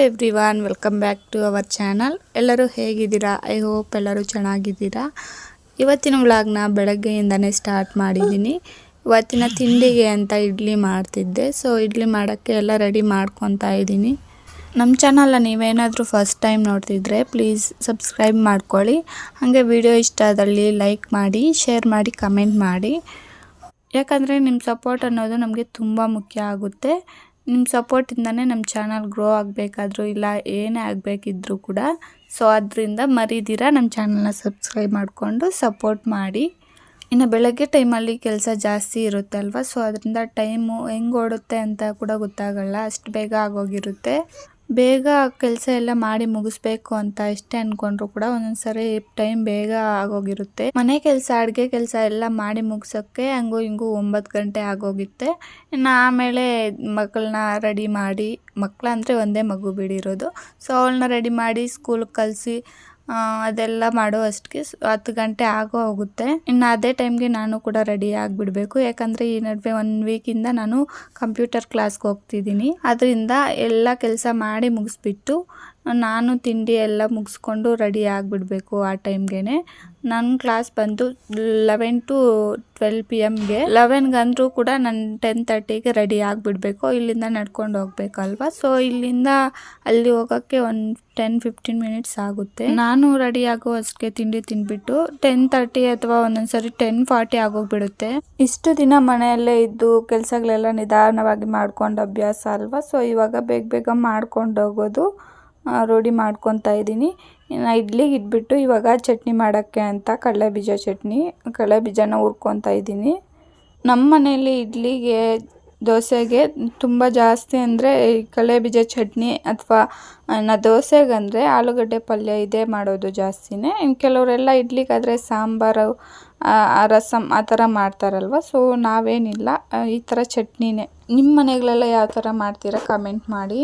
Everyone, welcome back to our channel. ಎಲ್ಲರೂ ಹೇಗಿದ್ದೀರಾ? I hope ಎಲ್ಲರೂ ಚೆನ್ನಾಗಿದ್ದೀರಾ. ಇವತ್ತಿನ ವ್ಲಾಗ್ನ ಬೆಳಗ್ಗೆಯಿಂದನೇ ಸ್ಟಾರ್ಟ್ ಮಾಡಿದ್ದೀನಿ. ಇವತ್ತಿನ ತಿಂಡಿಗೆ ಅಂತ ಇಡ್ಲಿ ಮಾಡ್ತಿದ್ದೆ. ಸೊ ಇಡ್ಲಿ ಮಾಡೋಕ್ಕೆ ಎಲ್ಲ ರೆಡಿ ಮಾಡ್ಕೊತಾ ಇದ್ದೀನಿ. ನಮ್ಮ ಚಾನಲ್ನ ನೀವೇನಾದರೂ ಫಸ್ಟ್ ಟೈಮ್ ನೋಡ್ತಿದ್ರೆ ಪ್ಲೀಸ್ ಸಬ್ಸ್ಕ್ರೈಬ್ ಮಾಡ್ಕೊಳ್ಳಿ. ಹಾಗೆ ವಿಡಿಯೋ ಇಷ್ಟ ಆದಲ್ಲಿ ಲೈಕ್ ಮಾಡಿ, ಶೇರ್ ಮಾಡಿ, ಕಮೆಂಟ್ ಮಾಡಿ. ಯಾಕಂದರೆ ನಿಮ್ಮ ಸಪೋರ್ಟ್ ಅನ್ನೋದು ನಮಗೆ ತುಂಬ ಮುಖ್ಯ ಆಗುತ್ತೆ. ನಿಮ್ಮ ಸಪೋರ್ಟಿಂದನೇ ನಮ್ಮ ಚಾನಲ್ ಗ್ರೋ ಆಗಬೇಕಾದ್ರೂ ಇಲ್ಲ ಏನೇ ಆಗಬೇಕಿದ್ರೂ ಕೂಡ. ಸೊ ಅದರಿಂದ ಮರಿದಿರ ನಮ್ಮ ಚಾನಲ್ನ ಸಬ್ಸ್ಕ್ರೈಬ್ ಮಾಡಿಕೊಂಡು ಸಪೋರ್ಟ್ ಮಾಡಿ. ಇನ್ನು ಬೆಳಗ್ಗೆ ಟೈಮಲ್ಲಿ ಕೆಲಸ ಜಾಸ್ತಿ ಇರುತ್ತೆ ಅಲ್ವಾ, ಸೊ ಅದರಿಂದ ಟೈಮು ಹೆಂಗೆ ಓಡುತ್ತೆ ಅಂತ ಕೂಡ ಗೊತ್ತಾಗಲ್ಲ. ಅಷ್ಟು ಬೇಗ ಆಗೋಗಿರುತ್ತೆ. ಬೇಗ ಕೆಲಸ ಎಲ್ಲ ಮಾಡಿ ಮುಗಿಸ್ಬೇಕು ಅಂತ ಎಷ್ಟೇ ಅಂದ್ಕೊಂಡ್ರು ಕೂಡ ಒಂದೊಂದ್ಸರಿ ಟೈಮ್ ಬೇಗ ಆಗೋಗಿರುತ್ತೆ. ಮನೆ ಕೆಲಸ, ಅಡುಗೆ ಕೆಲಸ ಎಲ್ಲ ಮಾಡಿ ಮುಗಿಸೋಕ್ಕೆ ಹಂಗೂ ಹಿಂಗೂ 9 ಗಂಟೆ ಆಗೋಗುತ್ತೆ. ಇನ್ನು ಆಮೇಲೆ ಮಕ್ಕಳನ್ನ ರೆಡಿ ಮಾಡಿ, ಮಕ್ಕಳಂದರೆ ಒಂದೇ ಮಗು ಬಿಡಿರೋದು, ಸೊ ಅವಳನ್ನ ರೆಡಿ ಮಾಡಿ ಸ್ಕೂಲ್ಗೆ ಕಳಿಸಿ ಅದೆಲ್ಲ ಮಾಡೋ ಅಷ್ಟಕ್ಕೆ 10 ಗಂಟೆ ಹೋಗುತ್ತೆ. ಇನ್ನು ಅದೇ ಟೈಮ್ಗೆ ನಾನು ಕೂಡ ರೆಡಿ ಆಗಿಬಿಡಬೇಕು. ಯಾಕಂದರೆ ಈ ನಡುವೆ 1 ವೀಕಿಂದ ನಾನು ಕಂಪ್ಯೂಟರ್ ಕ್ಲಾಸ್ಗೆ ಹೋಗ್ತಿದ್ದೀನಿ. ಅದರಿಂದ ಎಲ್ಲ ಕೆಲಸ ಮಾಡಿ ಮುಗಿಸ್ಬಿಟ್ಟು ನಾನು ತಿಂಡಿ ಎಲ್ಲ ಮುಗಿಸ್ಕೊಂಡು ರೆಡಿ ಆಗಿಬಿಡಬೇಕು. ಆ ಟೈಮ್ಗೆ ನನ್ನ ಕ್ಲಾಸ್ ಬಂದು 11 to 12 PM. 11 ಅಂದರೂ ಕೂಡ ನಾನು 10:30ಗೆ ರೆಡಿ ಆಗಿಬಿಡಬೇಕು. ಇಲ್ಲಿಂದ ನಡ್ಕೊಂಡು ಹೋಗ್ಬೇಕಲ್ವ, ಸೊ ಇಲ್ಲಿಂದ ಅಲ್ಲಿ ಹೋಗೋಕ್ಕೆ ಒಂದು 10-15 ಮಿನಿಟ್ಸ್ ಆಗುತ್ತೆ. ನಾನು ರೆಡಿ ಆಗೋ ಅಷ್ಟಕ್ಕೆ ತಿಂಡಿ ತಿಂದ್ಬಿಟ್ಟು 10:30 ಅಥವಾ ಒಂದೊಂದ್ಸರಿ 10:40 ಆಗೋಗ್ಬಿಡುತ್ತೆ. ಇಷ್ಟು ದಿನ ಮನೆಯಲ್ಲೇ ಇದ್ದು ಕೆಲಸಗಳೆಲ್ಲ ನಿಧಾನವಾಗಿ ಮಾಡ್ಕೊಂಡು ಅಭ್ಯಾಸ ಅಲ್ವಾ, ಸೊ ಇವಾಗ ಬೇಗ ಬೇಗ ಮಾಡ್ಕೊಂಡು ಹೋಗೋದು ರೂಢಿ ಮಾಡ್ಕೊತಾ ಇದ್ದೀನಿ. ಇನ್ನು ಇಡ್ಲಿಗೆ ಇಟ್ಬಿಟ್ಟು ಇವಾಗ ಚಟ್ನಿ ಮಾಡೋಕ್ಕೆ ಅಂತ ಕಡಲೆ ಬೀಜನ ಹುರ್ಕೊತಾ ಇದ್ದೀನಿ. ನಮ್ಮ ಮನೆಯಲ್ಲಿ ಇಡ್ಲಿಗೆ, ದೋಸೆಗೆ ತುಂಬ ಜಾಸ್ತಿ ಅಂದರೆ ಕಡಲೆ ಬೀಜ ಚಟ್ನಿ ಅಥವಾ ದೋಸೆಗಂದರೆ ಆಲೂಗಡ್ಡೆ ಪಲ್ಯ ಇದೇ ಮಾಡೋದು ಜಾಸ್ತಿನೇ. ಇನ್ನು ಕೆಲವರೆಲ್ಲ ಇಡ್ಲಿಗಾದರೆ ಸಾಂಬಾರು, ರಸಮ್ ಆ ಥರ ಮಾಡ್ತಾರಲ್ವ, ಸೊ ನಾವೇನಿಲ್ಲ, ಈ ಥರ ಚಟ್ನಿನೇ. ನಿಮ್ಮ ಮನೆಗಳೆಲ್ಲ ಯಾವ ಥರ ಮಾಡ್ತೀರಾ ಕಮೆಂಟ್ ಮಾಡಿ.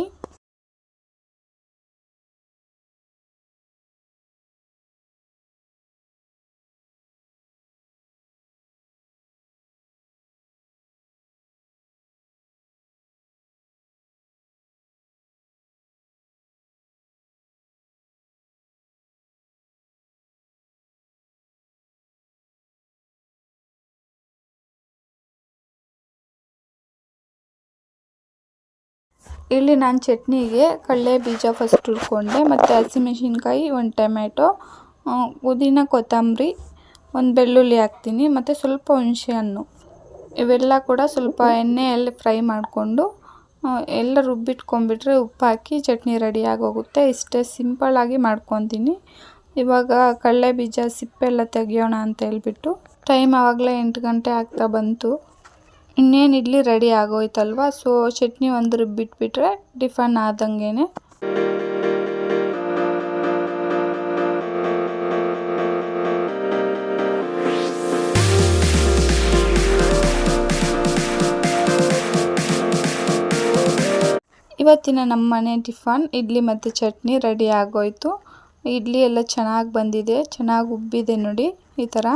ಇಲ್ಲಿ ನಾನು ಚಟ್ನಿಗೆ ಕಡಲೆ ಬೀಜ ಫಸ್ಟ್ ಹುರ್ಕೊಂಡೆ, ಮತ್ತು ಹಸಿಮೆಣಸಿನ್ಕಾಯಿ, 1 ಟೊಮೆಟೊ, ಪುದೀನ, ಕೊತ್ತಂಬರಿ, 1 ಬೆಳ್ಳುಳ್ಳಿ ಹಾಕ್ತೀನಿ, ಮತ್ತು ಸ್ವಲ್ಪ ಹುಣಸೆ ಹಣ್ಣು. ಇವೆಲ್ಲ ಕೂಡ ಸ್ವಲ್ಪ ಎಣ್ಣೆಯಲ್ಲಿ ಫ್ರೈ ಮಾಡಿಕೊಂಡು ಎಲ್ಲ ರುಬ್ಬಿಟ್ಕೊಂಡ್ಬಿಟ್ರೆ ಉಪ್ಪು ಹಾಕಿ ಚಟ್ನಿ ರೆಡಿ ಆಗೋಗುತ್ತೆ. ಇಷ್ಟೇ ಸಿಂಪಲ್ಲಾಗಿ ಮಾಡ್ಕೊತೀನಿ. ಇವಾಗ ಕಡಲೆ ಬೀಜ ಸಿಪ್ಪೆಲ್ಲ ತೆಗಿಯೋಣ ಅಂತ ಹೇಳ್ಬಿಟ್ಟು ಟೈಮ್ ಆವಾಗಲೇ 8 ಗಂಟೆ ಆಗ್ತಾ ಬಂತು. ಇನ್ನೇನು ಇಡ್ಲಿ ರೆಡಿ ಆಗೋಯ್ತಲ್ವ, ಸೊ ಚಟ್ನಿ ಒಂದು ರುಬ್ಬಿಟ್ಬಿಟ್ರೆ ಟಿಫನ್ ಆದಂಗೆ. ಇವತ್ತಿನ ನಮ್ಮ ಮನೆ ಟಿಫನ್ ಇಡ್ಲಿ ಮತ್ತು ಚಟ್ನಿ ರೆಡಿ ಆಗೋಯ್ತು. ಇಡ್ಲಿ ಎಲ್ಲ ಚೆನ್ನಾಗಿ ಬಂದಿದೆ, ಚೆನ್ನಾಗಿ ಉಬ್ಬಿದೆ ನೋಡಿ. ಈ ಥರ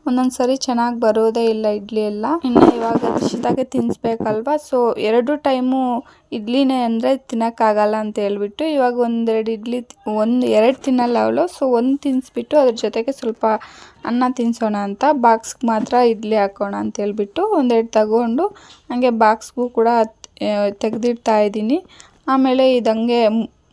ಒಂದೊಂದ್ಸರಿ ಚೆನ್ನಾಗಿ ಬರೋದೇ ಇಲ್ಲ ಇಡ್ಲಿ ಎಲ್ಲ. ಇನ್ನು ಇವಾಗ ದಿಶಿತಾಗೆ ತಿನ್ನಿಸ್ಬೇಕಲ್ವ, ಸೊ 2 ಟೈಮು ಇಡ್ಲಿನೇ ಅಂದರೆ ತಿನ್ನೋಕ್ಕಾಗಲ್ಲ ಅಂತ ಹೇಳ್ಬಿಟ್ಟು ಇವಾಗ 2 ತಿನ್ನಲ್ಲ ಅವಳು, ಸೊ 1 ತಿನ್ನಿಸ್ಬಿಟ್ಟು ಅದ್ರ ಜೊತೆಗೆ ಸ್ವಲ್ಪ ಅನ್ನ ತಿನ್ನಿಸೋಣ ಅಂತ ಬಾಕ್ಸ್ಗೆ ಮಾತ್ರ ಇಡ್ಲಿ ಹಾಕೋಣ ಅಂತ ಹೇಳ್ಬಿಟ್ಟು 1-2 ತಗೊಂಡು ಹಾಗೆ ಬಾಕ್ಸ್ಗೂ ಕೂಡ ತೆಗೆದಿಡ್ತಾ ಇದ್ದೀನಿ. ಆಮೇಲೆ ಇದಂಗೆ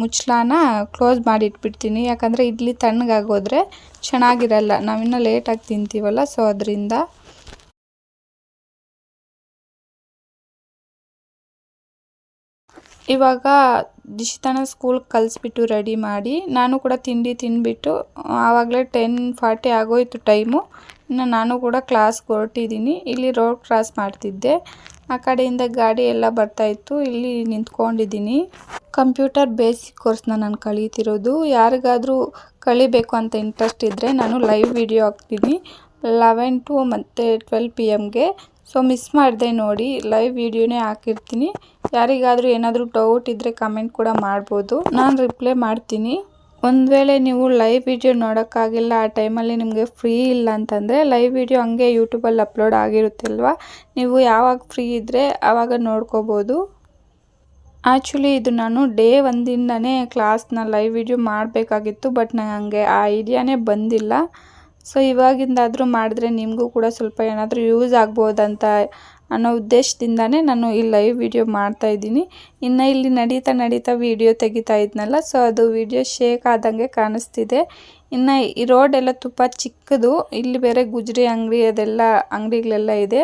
ಮುಚ್ಚಳನ ಕ್ಲೋಸ್ ಮಾಡಿ ಇಟ್ಬಿಡ್ತೀನಿ. ಯಾಕಂದರೆ ಇಡ್ಲಿ ತಣ್ಣಗಾಗೋದ್ರೆ ಚೆನ್ನಾಗಿರಲ್ಲ, ನಾವಿನ್ನೂ ಲೇಟಾಗಿ ತಿಂತೀವಲ್ಲ, ಸೊ ಅದರಿಂದ. ಇವಾಗ ದಿಶಿತಾನ ಸ್ಕೂಲ್ಗೆ ಕಳಿಸ್ಬಿಟ್ಟು ರೆಡಿ ಮಾಡಿ ನಾನು ಕೂಡ ತಿಂಡಿ ತಿಂದ್ಬಿಟ್ಟು ಆವಾಗಲೇ 10:40 ಆಗೋಯ್ತು ಟೈಮು. ಇನ್ನು ನಾನು ಕೂಡ ಕ್ಲಾಸ್ಗೆ ಹೊರಟಿದ್ದೀನಿ. ಇಲ್ಲಿ ರೋಡ್ ಕ್ರಾಸ್ ಮಾಡ್ತಿದ್ದೆ, ಆ ಕಡೆಯಿಂದ ಗಾಡಿ ಎಲ್ಲ ಬರ್ತಾಯಿತ್ತು, ಇಲ್ಲಿ ನಿಂತ್ಕೊಂಡಿದ್ದೀನಿ. ಕಂಪ್ಯೂಟರ್ ಬೇಸಿಕ್ ಕೋರ್ಸ್ನ ನಾನು ಕಲಿತಿರೋದು. ಯಾರಿಗಾದರೂ ಕಲಿಬೇಕು ಅಂತ ಇಂಟ್ರೆಸ್ಟ್ ಇದ್ದರೆ ನಾನು ಲೈವ್ ವಿಡಿಯೋ ಹಾಕ್ತೀನಿ 11 to 12 PM. ಸೊ ಮಿಸ್ ಮಾಡಿದೆ ನೋಡಿ, ಲೈವ್ ವಿಡಿಯೋನೇ ಹಾಕಿರ್ತೀನಿ. ಯಾರಿಗಾದರೂ ಏನಾದರೂ ಡೌಟ್ ಇದ್ದರೆ ಕಮೆಂಟ್ ಕೂಡ ಮಾಡ್ಬೋದು, ನಾನು ರಿಪ್ಲೈ ಮಾಡ್ತೀನಿ. ಒಂದು ವೇಳೆ ನೀವು ಲೈವ್ ವಿಡಿಯೋ ನೋಡೋಕ್ಕಾಗಿಲ್ಲ, ಆ ಟೈಮಲ್ಲಿ ನಿಮಗೆ ಫ್ರೀ ಇಲ್ಲ ಅಂತಂದರೆ ಲೈವ್ ವಿಡಿಯೋ ಹಂಗೆ ಯೂಟ್ಯೂಬಲ್ಲಿ ಅಪ್ಲೋಡ್ ಆಗಿರುತ್ತೆ ಅಲ್ವಾ, ನೀವು ಯಾವಾಗ ಫ್ರೀ ಇದ್ದರೆ ಆವಾಗ ನೋಡ್ಕೋಬೋದು. ಆ್ಯಕ್ಚುಲಿ ಇದು ನಾನು ಡೇ ಒಂದಿಂದನೇ ಕ್ಲಾಸ್ನ ಲೈವ್ ವಿಡಿಯೋ ಮಾಡಬೇಕಾಗಿತ್ತು, ಬಟ್ ನನಗೆ ಆ ಐಡಿಯಾನೇ ಬಂದಿಲ್ಲ. ಸೊ ಇವಾಗಿಂದಾದರೂ ಮಾಡಿದ್ರೆ ನಿಮಗೂ ಕೂಡ ಸ್ವಲ್ಪ ಏನಾದರೂ ಯೂಸ್ ಆಗ್ಬೋದಂತ ಅನ್ನೋ ಉದ್ದೇಶದಿಂದನೇ ನಾನು ಈ ಲೈವ್ ವಿಡಿಯೋ ಮಾಡ್ತಾಯಿದ್ದೀನಿ. ಇನ್ನು ಇಲ್ಲಿ ನಡೀತಾ ವಿಡಿಯೋ ತೆಗಿತಾ ಇದ್ನಲ್ಲ, ಸೊ ಅದು ವಿಡಿಯೋ ಶೇಕ್ ಆದಂಗೆ ಕಾಣಿಸ್ತಿದೆ. ಇನ್ನು ಈ ರೋಡ್ ಎಲ್ಲ ತುಂಬ ಚಿಕ್ಕದು, ಇಲ್ಲಿ ಬೇರೆ ಗುಜರಿ ಅಂಗಡಿ ಅದೆಲ್ಲ ಅಂಗಡಿಗಳೆಲ್ಲ ಇದೆ.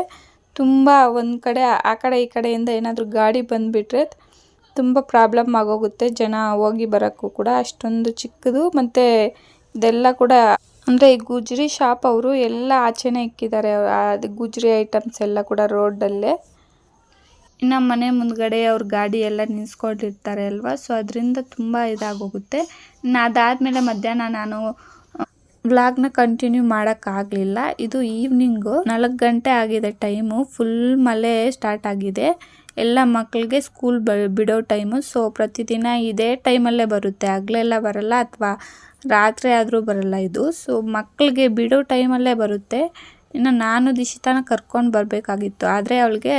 ತುಂಬ ಒಂದು ಕಡೆ ಆ ಕಡೆ ಈ ಕಡೆಯಿಂದ ಏನಾದರೂ ಗಾಡಿ ಬಂದುಬಿಟ್ರೆ ತುಂಬ ಪ್ರಾಬ್ಲಮ್ ಆಗೋಗುತ್ತೆ, ಜನ ಹೋಗಿ ಬರೋಕ್ಕೂ ಕೂಡ. ಅಷ್ಟೊಂದು ಚಿಕ್ಕದು, ಮತ್ತು ಇದೆಲ್ಲ ಕೂಡ ಅಂದರೆ ಈ ಗುಜರಿ ಶಾಪ್ ಅವರು ಎಲ್ಲ ಆಚೆನೇ ಇಕ್ಕಿದ್ದಾರೆ, ಅದು ಗುಜರಿ ಐಟಮ್ಸ್ ಎಲ್ಲ ಕೂಡ ರೋಡಲ್ಲೇ. ಇನ್ನು ಮನೆ ಮುಂದ್ಗಡೆ ಅವ್ರ ಗಾಡಿ ಎಲ್ಲ ನಿಲ್ಸ್ಕೊಂಡಿರ್ತಾರೆ ಅಲ್ವಾ, ಸೊ ಅದರಿಂದ ತುಂಬ ಇದಾಗೋಗುತ್ತೆ. ಇನ್ನು ಅದಾದಮೇಲೆ ಮಧ್ಯಾಹ್ನ ನಾನು ವ್ಲಾಗ್ನ ಕಂಟಿನ್ಯೂ ಮಾಡೋಕ್ಕಾಗಲಿಲ್ಲ. ಇದು ಈವ್ನಿಂಗು 4 ಗಂಟೆ ಆಗಿದೆ ಟೈಮು, ಫುಲ್ ಮಳೆ ಸ್ಟಾರ್ಟ್ ಆಗಿದೆ. ಎಲ್ಲ ಮಕ್ಕಳಿಗೆ ಸ್ಕೂಲ್ ಬಿಡೋ ಟೈಮು. ಸೊ ಪ್ರತಿದಿನ ಇದೇ ಟೈಮಲ್ಲೇ ಬರುತ್ತೆ, ಹಗಲೆಲ್ಲ ಬರಲ್ಲ ಅಥವಾ ರಾತ್ರಿ ಆದರೂ ಬರಲ್ಲ ಇದು. ಸೊ ಮಕ್ಕಳಿಗೆ ಬಿಡೋ ಟೈಮಲ್ಲೇ ಬರುತ್ತೆ. ಇನ್ನು ನಾನು ದಿಶಿತಾನ ಕರ್ಕೊಂಡು ಬರಬೇಕಾಗಿತ್ತು, ಆದರೆ ಅವಳಿಗೆ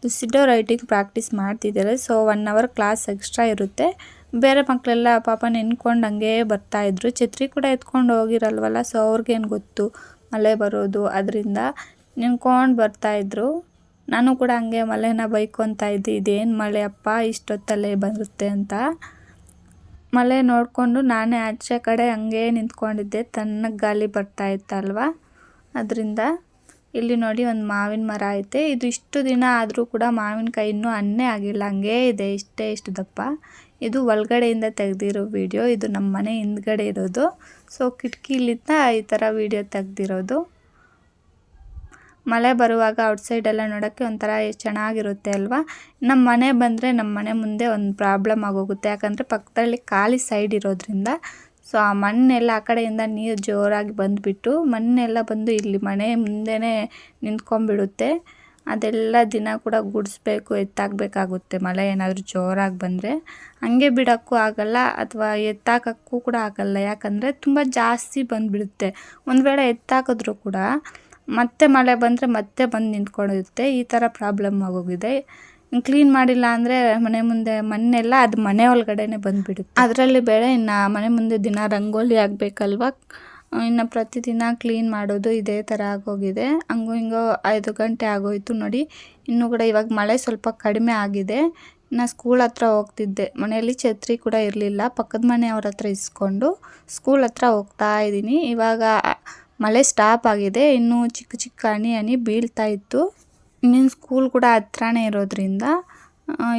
ಲುಸಿಡೋ ರೈಟಿಂಗ್ ಪ್ರಾಕ್ಟೀಸ್ ಮಾಡ್ತಿದ್ದಾರೆ. ಸೊ 1 ಅವರ್ ಕ್ಲಾಸ್ ಎಕ್ಸ್ಟ್ರಾ ಇರುತ್ತೆ. ಬೇರೆ ಮಕ್ಕಳೆಲ್ಲ ಪಾಪ ನೆನ್ಕೊಂಡು ಹಂಗೆ ಬರ್ತಾಯಿದ್ರು. ಛತ್ರಿ ಕೂಡ ಎತ್ಕೊಂಡು ಹೋಗಿರಲ್ವಲ್ಲ, ಸೊ ಅವ್ರಿಗೇನು ಗೊತ್ತು ಮಳೆ ಬರೋದು, ಅದರಿಂದ ನೆನ್ಕೊಂಡು ಬರ್ತಾಯಿದ್ರು. ನಾನು ಕೂಡ ಹಂಗೆ ಮಳೆನ ಬೈಕೊತಾ ಇದ್ದೆ, ಇದೇನು ಮಳೆ ಅಪ್ಪ ಇಷ್ಟೊತ್ತಲ್ಲೇ ಬರುತ್ತೆ ಅಂತ. ಮಳೆ ನೋಡಿಕೊಂಡು ನಾನೇ ಆಚೆ ಕಡೆ ಹಂಗೆ ನಿಂತ್ಕೊಂಡಿದ್ದೆ, ತಣ್ಣಗೆ ಗಾಳಿ ಬರ್ತಾ ಇತ್ತಲ್ವ ಅದರಿಂದ. ಇಲ್ಲಿ ನೋಡಿ ಒಂದು ಮಾವಿನ ಮರ ಐತೆ, ಇದು ಇಷ್ಟು ದಿನ ಆದರೂ ಕೂಡ ಮಾವಿನಕಾಯಿ ಇನ್ನೂ ಹಣ್ಣೇ ಆಗಿಲ್ಲ, ಹಂಗೇ ಇದೆ ಇಷ್ಟು ದಪ್ಪ. ಇದು ಒಳಗಡೆಯಿಂದ ತೆಗೆದಿರೋ ವಿಡಿಯೋ, ಇದು ನಮ್ಮ ಮನೆ ಹಿಂದ್ಗಡೆ ಇರೋದು. ಸೊ ಕಿಟಕಿಲಿಂದ ಈ ಥರ ವಿಡಿಯೋ ತೆಗೆದಿರೋದು. ಮಳೆ ಬರುವಾಗ ಔಟ್ಸೈಡೆಲ್ಲ ನೋಡೋಕ್ಕೆ ಒಂಥರ ಚೆನ್ನಾಗಿರುತ್ತೆ ಅಲ್ವಾ. ನಮ್ಮ ಮನೆ ಬಂದರೆ ನಮ್ಮ ಮನೆ ಮುಂದೆ ಒಂದು ಪ್ರಾಬ್ಲಮ್ ಆಗೋಗುತ್ತೆ, ಯಾಕಂದರೆ ಪಕ್ಕದಲ್ಲಿ ಖಾಲಿ ಸೈಡ್ ಇರೋದ್ರಿಂದ. ಸೊ ಆ ಮಣ್ಣೆಲ್ಲ ಆ ಕಡೆಯಿಂದ ನೀರು ಜೋರಾಗಿ ಬಂದುಬಿಟ್ಟು ಮಣ್ಣೆಲ್ಲ ಬಂದು ಇಲ್ಲಿ ಮನೆ ಮುಂದೆನೇ ನಿಂತ್ಕೊಂಡ್ಬಿಡುತ್ತೆ. ಅದೆಲ್ಲ ದಿನ ಕೂಡ ಗುಡಿಸ್ಬೇಕು, ಎತ್ತಾಕಬೇಕಾಗುತ್ತೆ ಮಳೆ ಏನಾದರೂ ಜೋರಾಗಿ ಬಂದರೆ. ಹಂಗೆ ಬಿಡೋಕ್ಕೂ ಆಗಲ್ಲ ಅಥವಾ ಎತ್ತಾಕಕ್ಕೂ ಕೂಡ ಆಗಲ್ಲ, ಯಾಕಂದರೆ ತುಂಬ ಜಾಸ್ತಿ ಬಂದುಬಿಡುತ್ತೆ. ಒಂದು ವೇಳೆ ಎತ್ತಾಕಿದ್ರೂ ಕೂಡ ಮತ್ತೆ ಮಳೆ ಬಂದರೆ ಮತ್ತೆ ಬಂದು ನಿಂತ್ಕೊಂಡಿರುತ್ತೆ. ಈ ಥರ ಪ್ರಾಬ್ಲಮ್ ಆಗೋಗಿದೆ. ಕ್ಲೀನ್ ಮಾಡಿಲ್ಲ ಅಂದರೆ ಮನೆ ಮುಂದೆ ಮಣ್ಣೆಲ್ಲ ಅದು ಮನೆ ಒಳಗಡೆನೇ ಬಂದುಬಿಡುತ್ತೆ. ಅದರಲ್ಲಿ ಬೇರೆ ಇನ್ನು ಮನೆ ಮುಂದೆ ದಿನ ರಂಗೋಲಿ ಆಗಬೇಕಲ್ವ, ಇನ್ನು ಪ್ರತಿದಿನ ಕ್ಲೀನ್ ಮಾಡೋದು ಇದೇ ಥರ ಆಗೋಗಿದೆ. ಹಂಗೋ ಹಿಂಗೋ 5 ಗಂಟೆ ಆಗೋಯಿತು ನೋಡಿ. ಇನ್ನೂ ಕೂಡ ಇವಾಗ ಮಳೆ ಸ್ವಲ್ಪ ಕಡಿಮೆ ಆಗಿದೆ. ಇನ್ನು ಸ್ಕೂಲ್ ಹತ್ರ ಹೋಗ್ತಿದ್ದೆ, ಮನೆಯಲ್ಲಿ ಛತ್ರಿ ಕೂಡ ಇರಲಿಲ್ಲ, ಪಕ್ಕದ ಮನೆಯವ್ರ ಹತ್ರ ಇಸ್ಕೊಂಡು ಸ್ಕೂಲ್ ಹತ್ರ ಹೋಗ್ತಾ ಇದ್ದೀನಿ. ಇವಾಗ ಮಳೆ ಸ್ಟಾಪ್ ಆಗಿದೆ, ಇನ್ನೂ ಚಿಕ್ಕ ಹನಿ ಬೀಳ್ತಾ ಇತ್ತು. ಇನ್ನೇನು ಸ್ಕೂಲ್ ಕೂಡ ಹತ್ರನೇ ಇರೋದ್ರಿಂದ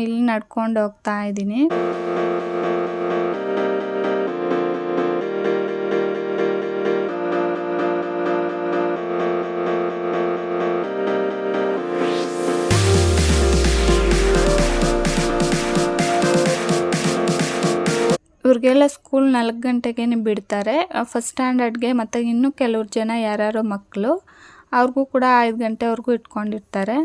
ಇಲ್ಲಿ ನಡ್ಕೊಂಡು ಹೋಗ್ತಾ ಇದ್ದೀನಿ. ಇವ್ರಿಗೆಲ್ಲ ಸ್ಕೂಲ್ 4 ಗಂಟೆಗೆ ಬಿಡ್ತಾರೆ, ಫಸ್ಟ್ ಸ್ಟ್ಯಾಂಡರ್ಡ್ಗೆ. ಮತ್ತು ಇನ್ನೂ ಕೆಲವ್ರು ಜನ ಯಾರ್ಯಾರೋ ಮಕ್ಕಳು ಅವ್ರಿಗೂ ಕೂಡ 5 ಗಂಟೆವರೆಗೂ ಇಟ್ಕೊಂಡಿರ್ತಾರೆ.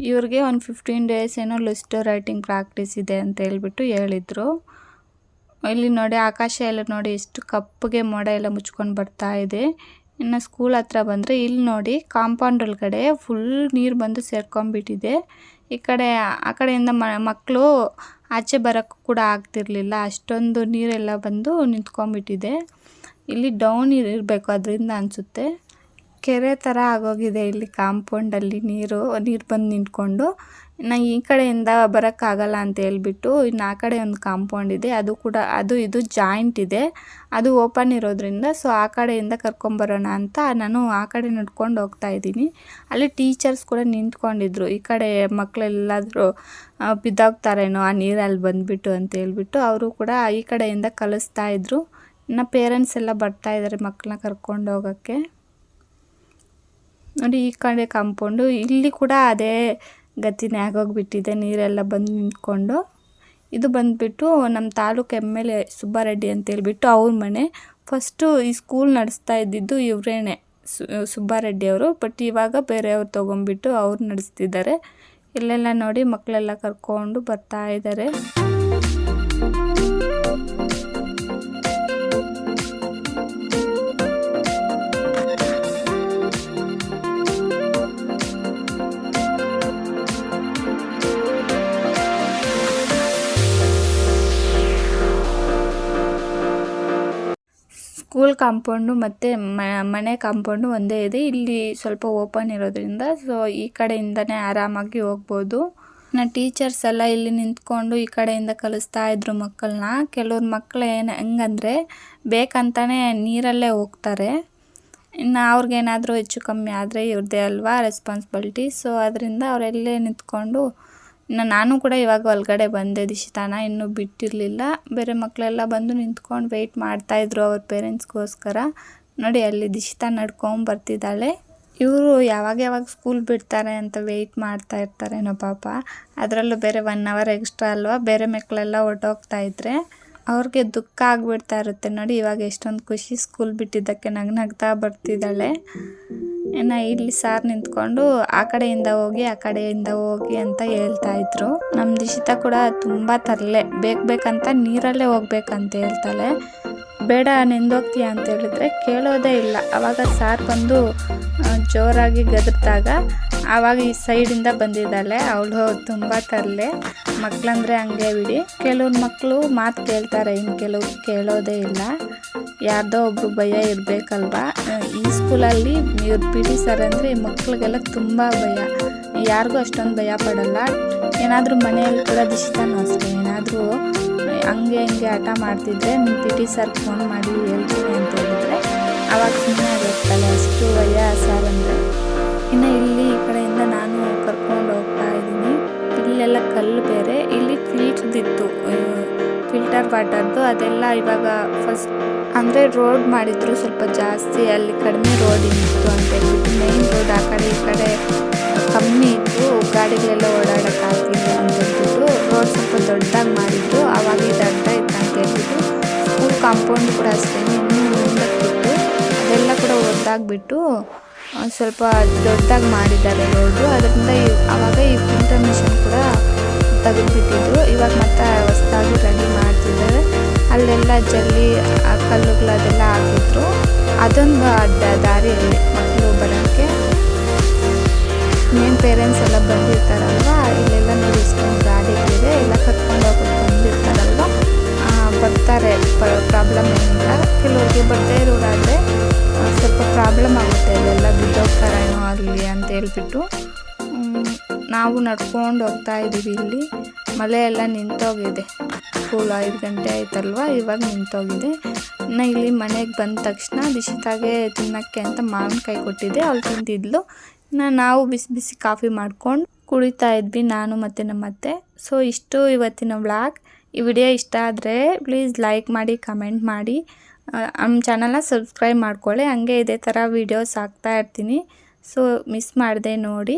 ಇವ್ರಿಗೆ ಒಂದು 15 ಡೇಸ್ ಏನೋ ಲುಸಿಡೋ ರೈಟಿಂಗ್ ಪ್ರಾಕ್ಟೀಸ್ ಇದೆ ಅಂತ ಹೇಳ್ಬಿಟ್ಟು ಹೇಳಿದರು. ಇಲ್ಲಿ ನೋಡಿ ಆಕಾಶ ಎಲ್ಲ ನೋಡಿ ಎಷ್ಟು ಕಪ್ಪಗೆ ಮೋಡ ಎಲ್ಲ ಮುಚ್ಕೊಂಡು ಬರ್ತಾ ಇದೆ. ಇನ್ನು ಸ್ಕೂಲ್ ಹತ್ರ ಬಂದರೆ ಇಲ್ಲಿ ನೋಡಿ ಕಾಂಪೌಂಡ್ ಒಳಗಡೆ ಫುಲ್ ನೀರು ಬಂದು ಸೇರ್ಕೊಂಡ್ಬಿಟ್ಟಿದೆ. ಈ ಕಡೆ ಆ ಕಡೆಯಿಂದ ಮಕ್ಕಳು ಆಚೆ ಬರೋಕ್ಕೂ ಕೂಡ ಆಗ್ತಿರ್ಲಿಲ್ಲ, ಅಷ್ಟೊಂದು ನೀರೆಲ್ಲ ಬಂದು ನಿಂತ್ಕೊಂಡ್ಬಿಟ್ಟಿದೆ. ಇಲ್ಲಿ ಡೌನ್ ಇರಬೇಕು ಅದರಿಂದ ಅನಿಸುತ್ತೆ, ಕೆರೆ ಥರ ಆಗೋಗಿದೆ ಇಲ್ಲಿ ಕಾಂಪೌಂಡಲ್ಲಿ ನೀರು ಬಂದು ನಿಂತ್ಕೊಂಡು. ಇನ್ನು ಈ ಕಡೆಯಿಂದ ಬರೋಕ್ಕಾಗಲ್ಲ ಅಂತ ಹೇಳ್ಬಿಟ್ಟು ಇನ್ನು ಆ ಕಡೆ ಒಂದು ಕಾಂಪೌಂಡ್ ಇದೆ, ಅದು ಇದು ಜಾಯಿಂಟ್ ಇದೆ, ಅದು ಓಪನ್ ಇರೋದ್ರಿಂದ ಸೊ ಆ ಕಡೆಯಿಂದ ಕರ್ಕೊಂಬರೋಣ ಅಂತ ನಾನು ಆ ಕಡೆ ನಡ್ಕೊಂಡು ಹೋಗ್ತಾ ಇದ್ದೀನಿ. ಅಲ್ಲಿ ಟೀಚರ್ಸ್ ಕೂಡ ನಿಂತ್ಕೊಂಡಿದ್ರು, ಈ ಕಡೆ ಮಕ್ಕಳೆಲ್ಲಾದರೂ ಬಿದ್ದೋಗ್ತಾರೇನೋ ಆ ನೀರಲ್ಲಿ ಬಂದುಬಿಟ್ಟು ಅಂತ ಹೇಳ್ಬಿಟ್ಟು ಅವರು ಕೂಡ ಈ ಕಡೆಯಿಂದ ಕಲಿಸ್ತಾ ಇದ್ರು. ಇನ್ನು ಪೇರೆಂಟ್ಸ್ ಎಲ್ಲ ಬರ್ತಾ ಇದ್ದಾರೆ ಮಕ್ಕಳನ್ನ ಕರ್ಕೊಂಡು ಹೋಗೋಕ್ಕೆ. ನೋಡಿ ಈ ಕಡೆ ಕಾಂಪೌಂಡು, ಇಲ್ಲಿ ಕೂಡ ಅದೇ ಗತಿನೇ ಆಗೋಗ್ಬಿಟ್ಟಿದೆ, ನೀರೆಲ್ಲ ಬಂದು ನಿಂತ್ಕೊಂಡು. ಇದು ಬಂದುಬಿಟ್ಟು ನಮ್ಮ ತಾಲೂಕು MLA ಸುಬ್ಬಾರೆಡ್ಡಿ ಅಂತೇಳ್ಬಿಟ್ಟು ಅವ್ರ ಮನೆ. ಫಸ್ಟು ಈ ಸ್ಕೂಲ್ ನಡೆಸ್ತಾ ಇದ್ದಿದ್ದು ಇವರೇನೆ, ಸುಬ್ಬಾರೆಡ್ಡಿ ಅವರು. ಬಟ್ ಇವಾಗ ಬೇರೆಯವ್ರು ತೊಗೊಂಡ್ಬಿಟ್ಟು ಅವ್ರು ನಡೆಸ್ತಿದ್ದಾರೆ. ಇಲ್ಲೆಲ್ಲ ನೋಡಿ ಮಕ್ಕಳೆಲ್ಲ ಕರ್ಕೊಂಡು ಬರ್ತಾ ಇದ್ದಾರೆ. ಸ್ಕೂಲ್ ಕಾಂಪೌಂಡು ಮತ್ತು ಮನೆ ಕಾಂಪೌಂಡು ಒಂದೇ ಇದೆ. ಇಲ್ಲಿ ಸ್ವಲ್ಪ ಓಪನ್ ಇರೋದ್ರಿಂದ ಸೊ ಈ ಕಡೆಯಿಂದನೇ ಆರಾಮಾಗಿ ಹೋಗ್ಬೋದು. ಟೀಚರ್ಸ್ ಎಲ್ಲ ಇಲ್ಲಿ ನಿಂತ್ಕೊಂಡು ಈ ಕಡೆಯಿಂದ ಕಲಿಸ್ತಾ ಇದ್ರು ಮಕ್ಕಳನ್ನ. ಕೆಲವ್ರ ಮಕ್ಕಳು ಹೆಂಗಂದರೆ ಬೇಕಂತಾನೆ ನೀರಲ್ಲೇ ಹೋಗ್ತಾರೆ. ಇನ್ನು ಅವ್ರಿಗೇನಾದರೂ ಹೆಚ್ಚು ಕಮ್ಮಿ ಆದರೆ ಇವ್ರದ್ದೇ ಅಲ್ವಾ ರೆಸ್ಪಾನ್ಸಿಬಿಲಿಟಿ. ಸೊ ಅದರಿಂದ ಅವರೆಲ್ಲೇ ನಿಂತ್ಕೊಂಡು ನಾನು ಕೂಡ ಇವಾಗ ಒಳಗಡೆ ಬಂದೆ. ದಿಶಿತಾನ ಇನ್ನೂ ಬಿಟ್ಟಿರಲಿಲ್ಲ. ಬೇರೆ ಮಕ್ಕಳೆಲ್ಲ ಬಂದು ನಿಂತ್ಕೊಂಡು ವೆಯ್ಟ್ ಮಾಡ್ತಾಯಿದ್ರು ಅವ್ರ ಪೇರೆಂಟ್ಸ್ಗೋಸ್ಕರ. ನೋಡಿ ಅಲ್ಲಿ ದಿಶಿತಾ ನಡ್ಕೊಂಬರ್ತಿದ್ದಾಳೆ. ಇವರು ಯಾವಾಗ ಸ್ಕೂಲ್ ಬಿಡ್ತಾರೆ ಅಂತ ವೆಯ್ಟ್ ಮಾಡ್ತಾ ಇರ್ತಾರೇನೋ ಪಾಪ. ಅದರಲ್ಲೂ ಬೇರೆ 1 hour ಎಕ್ಸ್ಟ್ರಾ ಅಲ್ವಾ, ಬೇರೆ ಮಕ್ಕಳೆಲ್ಲ ಹೊರ್ಟೋಗ್ತಾ ಇದ್ರೆ ಅವ್ರಿಗೆ ದುಃಖ ಆಗಿಬಿಡ್ತಾ ಇರುತ್ತೆ. ನೋಡಿ ಇವಾಗ ಎಷ್ಟೊಂದು ಖುಷಿ, ಸ್ಕೂಲ್ ಬಿಟ್ಟಿದ್ದಕ್ಕೆ ನಗ್ನಗ್ತಾ ಬರ್ತಿದ್ದಾಳೆ. ಇನ್ನು ಇಲ್ಲಿ ಸಾರ್ ನಿಂತ್ಕೊಂಡು ಆ ಕಡೆಯಿಂದ ಹೋಗಿ ಅಂತ ಹೇಳ್ತಾ ಇದ್ರು. ನಮ್ಮ ದಿಶಿತಾ ಕೂಡ ತುಂಬ ತರಲೆ, ಬೇಕಂತ ನೀರಲ್ಲೇ ಹೋಗ್ಬೇಕಂತ ಹೇಳ್ತಾಳೆ. ಬೇಡ ನೆಂದೋಗ್ತೀಯ ಅಂತ ಹೇಳಿದ್ರೆ ಕೇಳೋದೇ ಇಲ್ಲ. ಆವಾಗ ಸಾರ್ ಬಂದು ಜೋರಾಗಿ ಗದರ್ದಾಗ ಆವಾಗ ಈ ಸೈಡಿಂದ ಬಂದಿದ್ದಾಳೆ. ಅವಳು ತುಂಬ ತರಲೆ, ಮಕ್ಕಳಂದರೆ ಹಂಗೆ ಬಿಡಿ. ಕೆಲವ್ರ ಮಕ್ಕಳು ಮಾತು ಕೇಳ್ತಾರೆ, ಇನ್ನು ಕೆಲವ್ರು ಕೇಳೋದೇ ಇಲ್ಲ. ಯಾರ್ದೋ ಒಬ್ರು ಭಯ ಇರಬೇಕಲ್ವಾ. ಈ ಸ್ಕೂಲಲ್ಲಿ ಇವ್ರು PT ಸರ್ ಅಂದರೆ ಈ ಮಕ್ಕಳಿಗೆಲ್ಲ ತುಂಬ ಭಯ. ಯಾರಿಗೂ ಅಷ್ಟೊಂದು ಭಯ ಪಡಲ್ಲ. ಏನಾದರೂ ಮನೆಯಲ್ಲಿ ಕೂಡ ದಿಶಿತಾನೂ ಅಷ್ಟೇ, ಏನಾದರೂ ಹಂಗೆ ಆಟ ಮಾಡ್ತಿದ್ರೆ ನಿಮ್ಮ PT ಸರ್ ಫೋನ್ ಮಾಡಿ ಹೇಳ್ತೀನಿ ಅಂತ ಹೇಳಿದ್ರೆ ಆವಾಗ ಸುಮ್ಮನೆ ಆಗಿರ್ತಾಳೆ. ಅಷ್ಟು ಭಯ ಸರ್ ಅಂದರೆ. ಇನ್ನು ಇಲ್ಲಿ ಈ ಕಡೆಯಿಂದ ನಾನು ಕರ್ಕೊಂಡು ಹೋಗ್ತಾ ಇದ್ದೀನಿ. ಇಲ್ಲೆಲ್ಲ ಕಲ್ಲು ಬೇರೆ, ಇಲ್ಲಿ ಫಿಲ್ಟರ್ ವಾಟರ್ದು ಅದೆಲ್ಲ ಇವಾಗ ಫಸ್ಟ್ ಅಂದರೆ ರೋಡ್ ಮಾಡಿದ್ರು ಸ್ವಲ್ಪ ಜಾಸ್ತಿ, ಅಲ್ಲಿ ಕಡಿಮೆ ರೋಡ್ ಇತ್ತು ಅಂತ ಹೇಳ್ಬಿಟ್ಟು ಮೇನ್ ರೋಡ್ ಆ ಕಡೆ ಈ ಕಡೆ ಕಮ್ಮಿ ಇತ್ತು, ಗಾಡಿಗಳೆಲ್ಲ ಓಡಾಡೋಕ್ಕಾಗ್ತಿಲ್ಲ ಅಂತ ಹೇಳ್ಬಿಟ್ಟು ರೋಡ್ ಸ್ವಲ್ಪ ದೊಡ್ಡದಾಗಿ ಮಾಡಿದ್ರು. ಆವಾಗ ಇದು ಅಡ್ಡ ಇತ್ತು ಅಂತ ಹೇಳ್ಬಿಟ್ಟು ಸ್ಕೂಲ್ ಕಾಂಪೌಂಡ್ ಕೂಡ ಅಷ್ಟೇ ಇನ್ನೂ ಮುಂದಕ್ಕಿತ್ತು, ಅದೆಲ್ಲ ಕೂಡ ಒದ್ದಾಗ್ಬಿಟ್ಟು ಸ್ವಲ್ಪ ದೊಡ್ಡದಾಗಿ ಮಾಡಿದ್ದಾರೆ ರೋಡು. ಅದರಿಂದ ಆವಾಗ ಈ ಫಿಲ್ಟರ್ ಮಿಷನ್ ಕೂಡ ತೆಗೆದುಬಿಟ್ಟಿದ್ರು. ಇವಾಗ ಮತ್ತೆ ಹೊಸದಾಗಿ ರೆಡಿ ಮಾಡ್ತಿದ್ದಾರೆ. ಅಲ್ಲೆಲ್ಲ ಜಲ್ಲಿ ಕಲ್ಲುಗಳು ಅದೆಲ್ಲ ಹಾಕಿದ್ರು. ಅದೊಂದು ಅಡ್ಡ ದಾರಿಯಲ್ಲಿ ಮಕ್ಕಳು ಬರೋಕ್ಕೆ. ಮೇನ್ ಪೇರೆಂಟ್ಸ್ ಎಲ್ಲ ಬಂದಿರ್ತಾರಲ್ವ, ಇಲ್ಲೆಲ್ಲ ನೋಡಿ ಇಷ್ಟೊಂದು ಗಾಡಿಗಳಿದೆ, ಎಲ್ಲ ಕರ್ಕೊಂಡು ಹೋಗೋದು ಬಂದಿರ್ತಾರಲ್ವ, ಬರ್ತಾರೆ. ಪ್ರಾಬ್ಲಮ್ ಏನಿಲ್ಲ. ಕೆಲವ್ರಿಗೆ ಬರ್ದೇ ಇರೋರಾದರೆ ಸ್ವಲ್ಪ ಪ್ರಾಬ್ಲಮ್ ಆಗುತ್ತೆ, ಇಲ್ಲೆಲ್ಲ ಬಿದ್ದೋಗ್ತಾರೇನೋ ಆಗಲಿ ಅಂತ ಹೇಳ್ಬಿಟ್ಟು ನಾವು ನಡ್ಕೊಂಡು ಹೋಗ್ತಾ ಇದ್ದೀವಿ. ಇಲ್ಲಿ ಮಳೆ ಎಲ್ಲ ನಿಂತೋಗಿದೆ. ಸ್ಕೂಲ್ 5 ಗಂಟೆ ಆಯ್ತಲ್ವ, ಇವಾಗ ನಿಂತೋಗಿದೆ. ಇನ್ನು ಇಲ್ಲಿ ಮನೆಗೆ ಬಂದ ತಕ್ಷಣ ದಿಶಿತಾಗೆ ತಿನ್ನೋಕ್ಕೆ ಅಂತ ಮಾವಿನಕಾಯಿ ಕೊಟ್ಟಿದ್ದೆ, ಅವಳು ತಿಂತಿದ್ಲು. ನಾವು ಬಿಸಿ ಕಾಫಿ ಮಾಡ್ಕೊಂಡು ಕುಡಿತಾ ಇದ್ವಿ ನಾನು ಮತ್ತು ನಮ್ಮ ಅತ್ತೆ. ಸೊ ಇಷ್ಟು ಇವತ್ತಿನ ವ್ಲಾಗ್. ಈ ವಿಡಿಯೋ ಇಷ್ಟ ಆದರೆ ಪ್ಲೀಸ್ ಲೈಕ್ ಮಾಡಿ, ಕಮೆಂಟ್ ಮಾಡಿ, ನಮ್ಮ ಚಾನಲ್ನ ಸಬ್ಸ್ಕ್ರೈಬ್ ಮಾಡ್ಕೊಳ್ಳಿ. ಹಂಗೆ ಇದೇ ಥರ ವೀಡಿಯೋಸ್ ಹಾಕ್ತಾ ಇರ್ತೀನಿ. ಸೊ ಮಿಸ್ ಮಾಡದೆ ನೋಡಿ,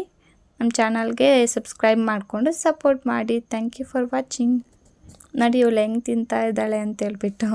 ನಮ್ಮ ಚಾನಲ್ಗೆ ಸಬ್ಸ್ಕ್ರೈಬ್ ಮಾಡಿಕೊಂಡು ಸಪೋರ್ಟ್ ಮಾಡಿ. Thank you for watching. ನೋಡಿ ಇವಳು ಹೆಂಗೆ ತಿಂತಾ ಇದ್ದಾಳೆ ಅಂತ ಹೇಳ್ಬಿಟ್ಟು.